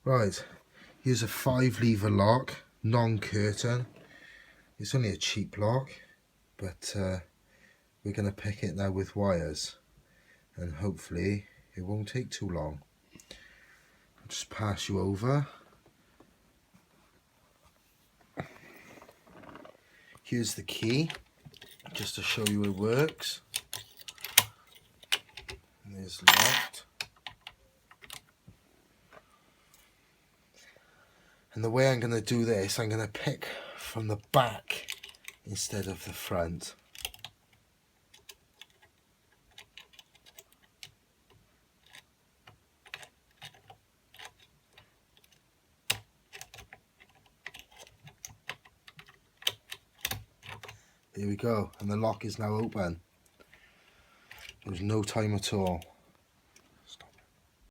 Right, here's a 5-lever lock, non-curtain. It's only a cheap lock, but we're going to pick it now with wires, and hopefully it won't take too long. I'll just pass you over. Here's the key, just to show you it works. And it's locked. And the way I'm going to do this, I'm going to pick from the back instead of the front. There we go, and the lock is now open. There's no time at all.